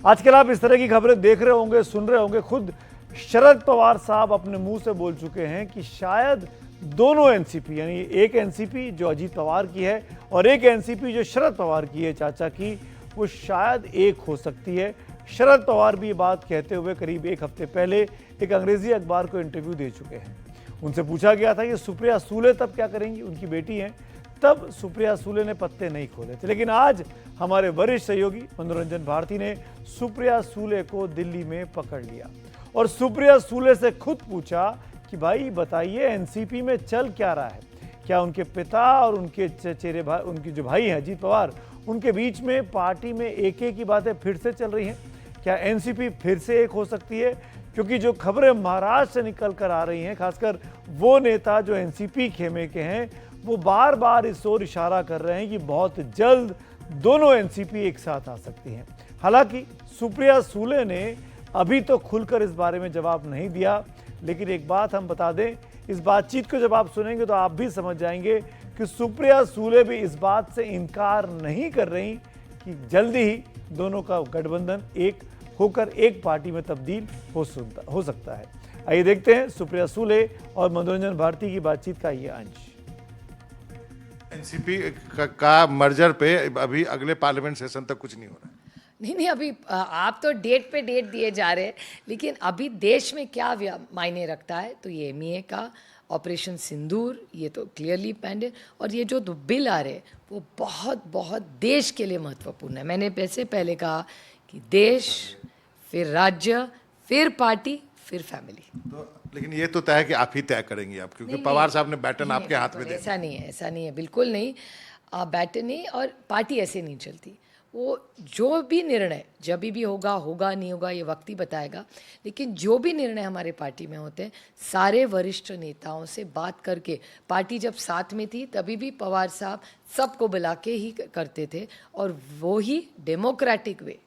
आजकल आप इस तरह की खबरें देख रहे होंगे, सुन रहे होंगे। खुद शरद पवार साहब अपने मुंह से बोल चुके हैं कि शायद दोनों एनसीपी, यानी एक एनसीपी जो अजीत पवार की है और एक एनसीपी जो शरद पवार की है, चाचा की, वो शायद एक हो सकती है। शरद पवार भी ये बात कहते हुए करीब एक हफ्ते पहले एक अंग्रेजी अखबार को इंटरव्यू दे चुके हैं। उनसे पूछा गया था कि सुप्रिया सूले तब क्या करेंगी, उनकी बेटी हैं, तब सुप्रिया सूले ने पत्ते नहीं खोले थे। लेकिन आज हमारे वरिष्ठ सहयोगी मनोरंजन भारती ने सुप्रिया सूले को दिल्ली में पकड़ लिया और सुप्रिया सूले से खुद पूछा कि भाई बताइए, एनसीपी में चल क्या रहा है? क्या उनके पिता और उनके चचेरे भाई, उनकी जो भाई हैं अजीत पवार, उनके बीच में पार्टी में एक की बातें फिर से चल रही हैं? क्या एनसीपी फिर से एक हो सकती है? क्योंकि जो खबरें महाराष्ट्र से निकल कर आ रही हैं, खासकर वो नेता जो एनसीपी खेमे के हैं, वो बार बार इस ओर इशारा कर रहे हैं कि बहुत जल्द दोनों एनसीपी एक साथ आ सकती हैं। हालांकि सुप्रिया सूले ने अभी तो खुलकर इस बारे में जवाब नहीं दिया, लेकिन एक बात हम बता दें, इस बातचीत को जब आप सुनेंगे तो आप भी समझ जाएंगे कि सुप्रिया सूले भी इस बात से इनकार नहीं कर रही कि जल्दी ही दोनों का गठबंधन एक होकर एक पार्टी में तब्दील हो सकता है। आइए देखते हैं सुप्रिया सूले और मनोरंजन भारती की बातचीत का ये अंश। एनसीपी का मर्जर पे अभी अगले पार्लियामेंट सेशन तक कुछ नहीं हो रहा है। नहीं, अभी आप तो डेट पे डेट दिए जा रहे हैं, लेकिन अभी देश में क्या मायने रखता है, तो ये एमईए का ऑपरेशन सिंदूर, ये तो क्लियरली पेंड है। और ये जो बिल आ रहे हैं वो बहुत बहुत देश के लिए महत्वपूर्ण है। मैंने वैसे पहले कहा कि देश, फिर राज्य, फिर पार्टी, फिर फैमिली। तो लेकिन ये तो तय है कि आप ही तय करेंगी, आप, क्योंकि पवार साहब ने बैटन आपके हाथ में दे दिया। ऐसा नहीं है, बिल्कुल नहीं। बैटन नहीं, और पार्टी ऐसे नहीं चलती। वो जो भी निर्णय जब भी होगा नहीं होगा, ये वक्त ही बताएगा। लेकिन जो भी निर्णय हमारे पार्टी में होते हैं, सारे वरिष्ठ नेताओं से बात करके, पार्टी जब साथ में थी तभी भी पवार साहब सबको बुला के ही करते थे, और वो ही डेमोक्रेटिक वे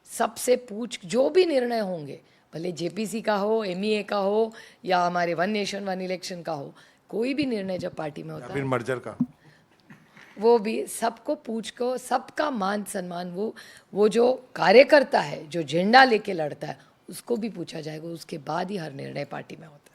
सबसे पूछ जो भी निर्णय होंगे, भले जेपीसी का हो, एमईए का हो, या हमारे वन नेशन वन इलेक्शन का हो, कोई भी निर्णय जब पार्टी में होता है, फिर मर्जर का, वो भी सबको पूछ को, सबका मान सम्मान, वो जो कार्यकर्ता है, जो झंडा लेके लड़ता है, उसको भी पूछा जाएगा। उसके बाद ही हर निर्णय पार्टी में होता है।